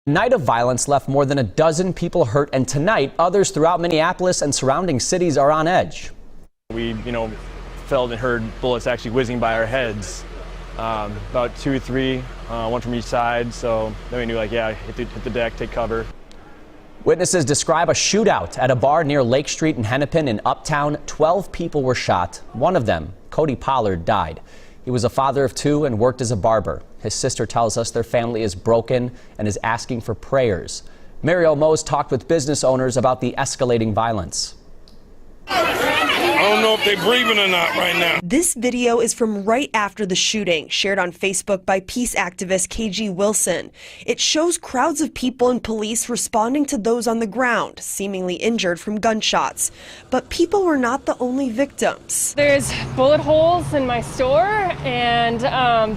Night of violence left more than a dozen people hurt, and tonight others throughout Minneapolis and surrounding cities are on edge. We, felt and heard bullets actually whizzing by our heads. About 2 or 3, one from each side. So then we knew, hit the deck, take cover. Witnesses describe a shootout at a bar near Lake Street in Hennepin in Uptown. 12 people were shot. One of them, Cody Pollard, died. He was a father of 2 and worked as a barber. His sister tells us their family is broken and is asking for prayers. Mariel Mose talked with business owners about the escalating violence. I don't know if they're breathing or not right now. This video is from right after the shooting, shared on Facebook by peace activist KG Wilson. It shows crowds of people and police responding to those on the ground, seemingly injured from gunshots. But people were not the only victims. There's bullet holes in my store, and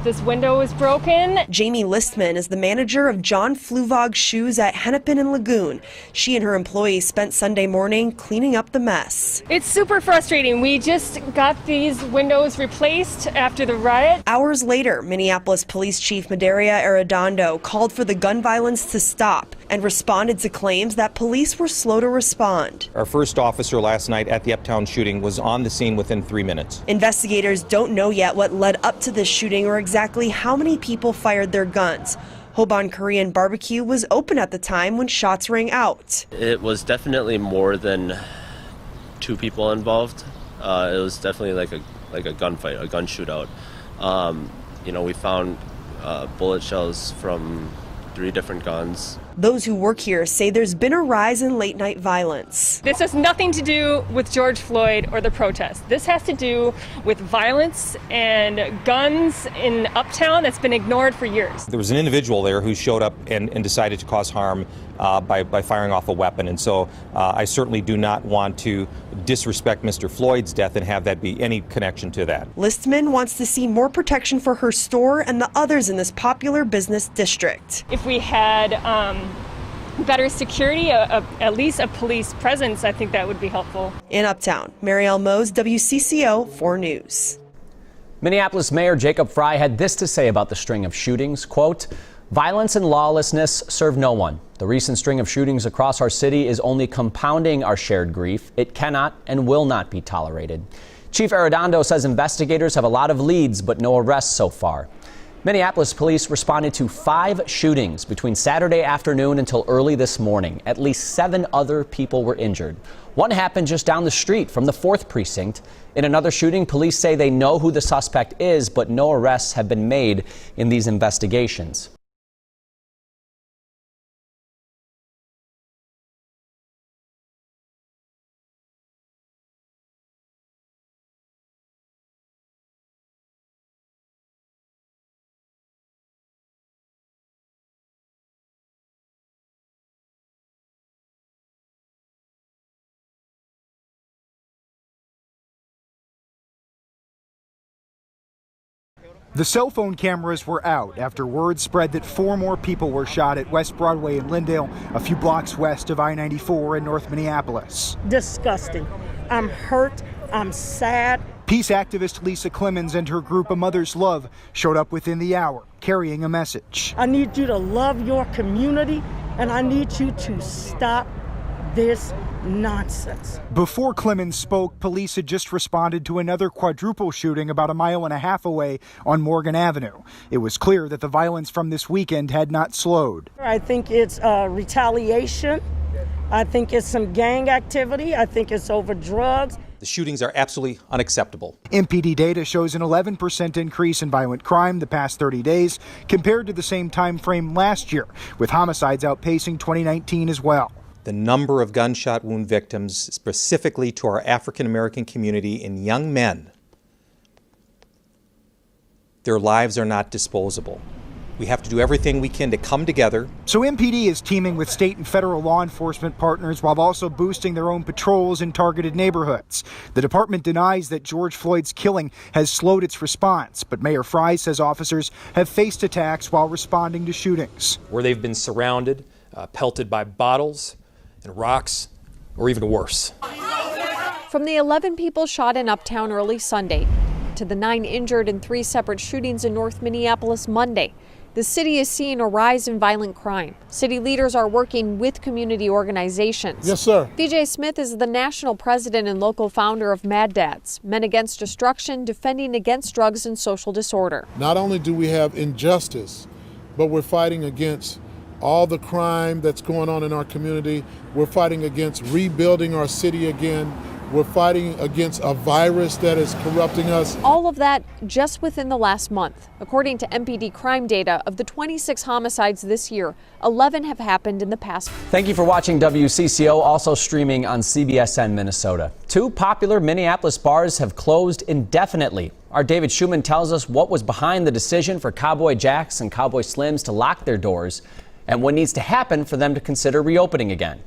this window is broken. Jamie Listman is the manager of John Fluvog Shoes at Hennepin and Lagoon. She and her employees spent Sunday morning cleaning up the mess. It's super frustrating. We just got these windows replaced after the riot. Hours later, Minneapolis Police Chief Madaria Arredondo called for the gun violence to stop and responded to claims that police were slow to respond. Our first officer last night at the Uptown shooting was on the scene within 3 minutes. Investigators don't know yet what led up to this shooting or exactly how many people fired their guns. Hoban Korean Barbecue was open at the time when shots rang out. It was definitely more than 2 people involved. It was definitely like a gunfight, a gun shootout. We found bullet shells from 3 different guns. Those who work here say there's been a rise in late night violence. This has nothing to do with George Floyd or the protest. This has to do with violence and guns in Uptown that's been ignored for years. There was an individual there who showed up and decided to cause harm by firing off a weapon. And so I certainly do not want to disrespect Mr. Floyd's death and have that be any connection to that. Listman wants to see more protection for her store and the others in this popular business district. If we had better security, at least a police presence, I think that would be helpful. In Uptown, Mariel Mose, WCCO 4 News. Minneapolis Mayor Jacob Frey had this to say about the string of shootings, quote, "Violence and lawlessness serve no one. The recent string of shootings across our city is only compounding our shared grief. It cannot and will not be tolerated." Chief Arredondo says investigators have a lot of leads, but no arrests so far. Minneapolis police responded to 5 shootings between Saturday afternoon until early this morning. At least 7 other people were injured. One happened just down the street from the 4th precinct. In another shooting, police say they know who the suspect is, but no arrests have been made in these investigations. The cell phone cameras were out after word spread that 4 more people were shot at West Broadway in Lyndale, a few blocks west of I-94 in North Minneapolis. Disgusting. I'm hurt. I'm sad. Peace activist Lisa Clemens and her group, A Mother's Love, showed up within the hour, carrying a message. I need you to love your community, and I need you to stop this nonsense. Before Clemens spoke, police had just responded to another quadruple shooting about 1.5 miles away on Morgan Avenue. It was clear that the violence from this weekend had not slowed. I think it's retaliation. I think it's some gang activity. I think it's over drugs. The shootings are absolutely unacceptable. MPD data shows an 11% increase in violent crime the past 30 days compared to the same time frame last year, with homicides outpacing 2019 as well. The number of gunshot wound victims, specifically to our African American community and young men, their lives are not disposable. We have to do everything we can to come together. So MPD is teaming with state and federal law enforcement partners while also boosting their own patrols in targeted neighborhoods. The department denies that George Floyd's killing has slowed its response, but Mayor Frey says officers have faced attacks while responding to shootings. Where they've been surrounded, pelted by bottles and rocks, or even worse. From the 11 people shot in Uptown early Sunday to the 9 injured in 3 separate shootings in North Minneapolis Monday, The city is seeing a rise in violent crime. City leaders are working with community organizations. Yes, sir. VJ Smith is the national president and local founder of Mad Dads, Men Against Destruction, defending against drugs and social disorder. Not only do we have injustice, but we're fighting against all the crime that's going on in our community. We're fighting against rebuilding our city again. We're fighting against a virus that is corrupting us. All of that just within the last month. According to MPD crime data, of the 26 homicides this year, 11 have happened in the past. Thank you for watching WCCO, also streaming on CBSN Minnesota. 2 popular Minneapolis bars have closed indefinitely. Our David Schumann tells us what was behind the decision for Cowboy Jacks and Cowboy Slims to lock their doors and what needs to happen for them to consider reopening again.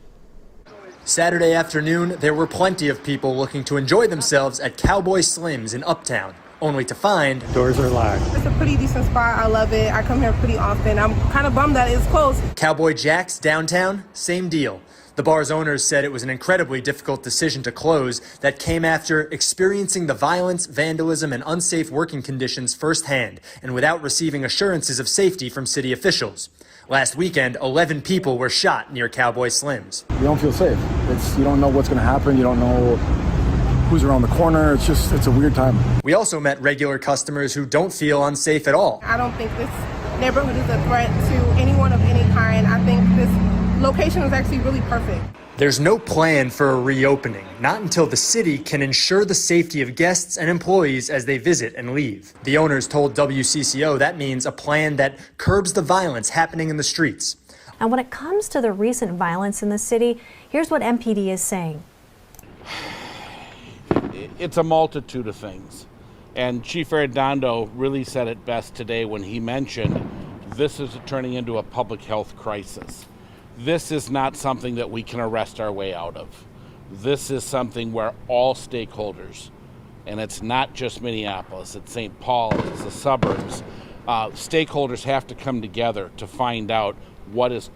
Saturday afternoon, there were plenty of people looking to enjoy themselves at Cowboy Slims in Uptown, only to find doors are locked. It's a pretty decent spot. I love it. I come here pretty often. I'm kind of bummed that it's closed. Cowboy Jack's downtown, same deal. The bar's owners said it was an incredibly difficult decision to close that came after experiencing the violence, vandalism, and unsafe working conditions firsthand and without receiving assurances of safety from city officials. Last weekend, 11 people were shot near Cowboy Slims. You don't feel safe. You don't know what's going to happen. You don't know who's around the corner. It's a weird time. We also met regular customers who don't feel unsafe at all. I don't think this neighborhood is a threat to anyone of any kind. I think this location is actually really perfect. There's no plan for a reopening, not until the city can ensure the safety of guests and employees as they visit and leave. The owners told WCCO that means a plan that curbs the violence happening in the streets. And when it comes to the recent violence in the city, here's what MPD is saying. It's a multitude of things. And Chief Arredondo really said it best today when he mentioned this is turning into a public health crisis. This is not something that we can arrest our way out of. This is something where all stakeholders, and it's not just Minneapolis, it's St. Paul, it's the suburbs, stakeholders have to come together to find out what is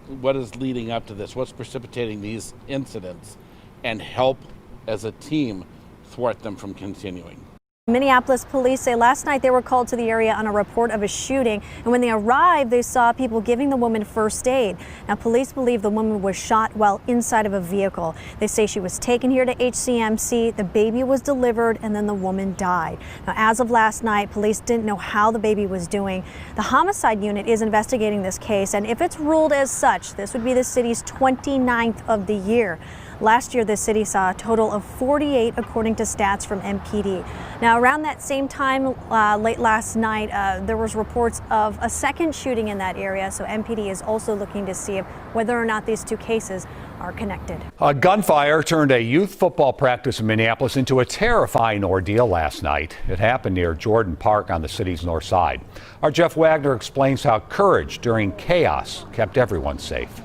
leading up to this, what's precipitating these incidents, and help as a team thwart them from continuing. Minneapolis police say last night they were called to the area on a report of a shooting, and when they arrived, they saw people giving the woman first aid. Now, police believe the woman was shot while inside of a vehicle. They say she was taken here to HCMC, the baby was delivered, and then the woman died. Now, as of last night, police didn't know how the baby was doing. The homicide unit is investigating this case, and if it's ruled as such, this would be the city's 29th of the year. Last year, the city saw a total of 48, according to stats from MPD. Now, around that same time, late last night, there was reports of a second shooting in that area. So MPD is also looking to see whether or not these 2 cases are connected. A gunfire turned a youth football practice in Minneapolis into a terrifying ordeal last night. It happened near Jordan Park on the city's north side. Our Jeff Wagner explains how courage during chaos kept everyone safe.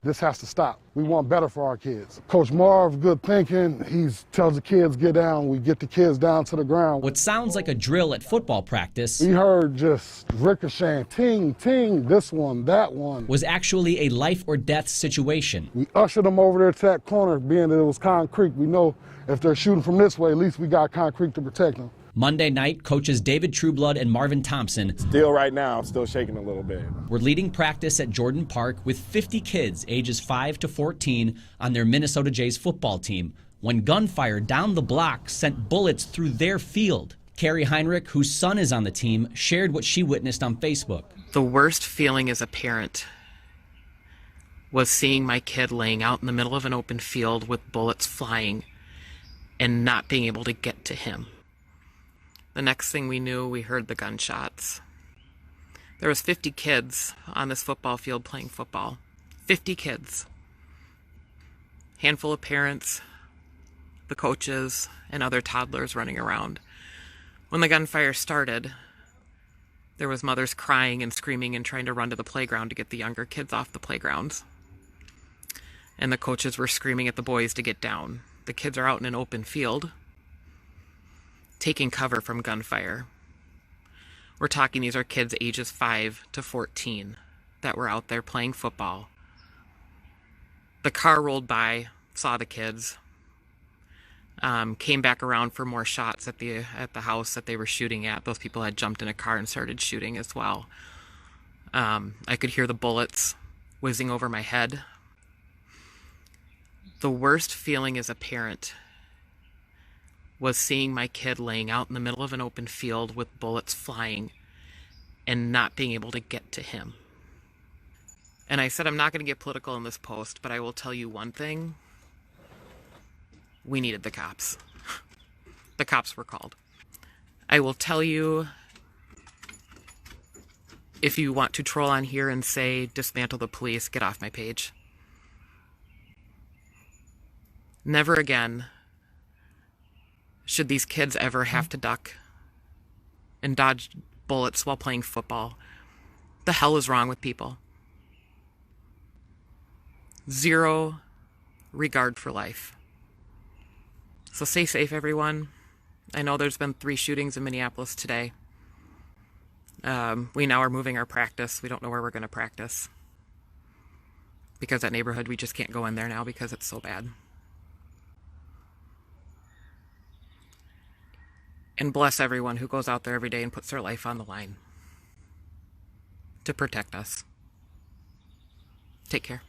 This has to stop. We want better for our kids. Coach Marv, good thinking. He tells the kids, get down. We get the kids down to the ground. What sounds like a drill at football practice We heard just ricocheting, ting, ting, this one, that one. was actually a life or death situation. We ushered them over there to that corner, being that it was concrete. We know if they're shooting from this way, at least we got concrete to protect them. Monday night, coaches David Trueblood and Marvin Thompson Still right now, I'm still shaking a little bit. were leading practice at Jordan Park with 50 kids ages 5 to 14 on their Minnesota Jays football team when gunfire down the block sent bullets through their field. Carrie Heinrich, whose son is on the team, shared what she witnessed on Facebook. The worst feeling as a parent was seeing my kid laying out in the middle of an open field with bullets flying and not being able to get to him. The next thing we knew, we heard the gunshots. There was 50 kids on this football field playing football. 50 kids. Handful of parents, the coaches, and other toddlers running around. When the gunfire started, there was mothers crying and screaming and trying to run to the playground to get the younger kids off the playgrounds. And the coaches were screaming at the boys to get down. The kids are out in an open field, taking cover from gunfire. We're talking, these are kids ages 5 to 14 that were out there playing football. The car rolled by, saw the kids, came back around for more shots at the house that they were shooting at. Those people had jumped in a car and started shooting as well. I could hear the bullets whizzing over my head. The worst feeling as a parent was seeing my kid laying out in the middle of an open field with bullets flying and not being able to get to him. And I said I'm not going to get political in this post, but I will tell you one thing. We needed the cops. The cops were called. I will tell you, if you want to troll on here and say dismantle the police, get off my page. Never again should these kids ever have to duck and dodge bullets while playing football. The hell is wrong with people? Zero regard for life. So stay safe, everyone. I know there's been 3 shootings in Minneapolis today. We now are moving our practice. We don't know where we're going to practice. Because that neighborhood, we just can't go in there now because it's so bad. And bless everyone who goes out there every day and puts their life on the line to protect us. Take care.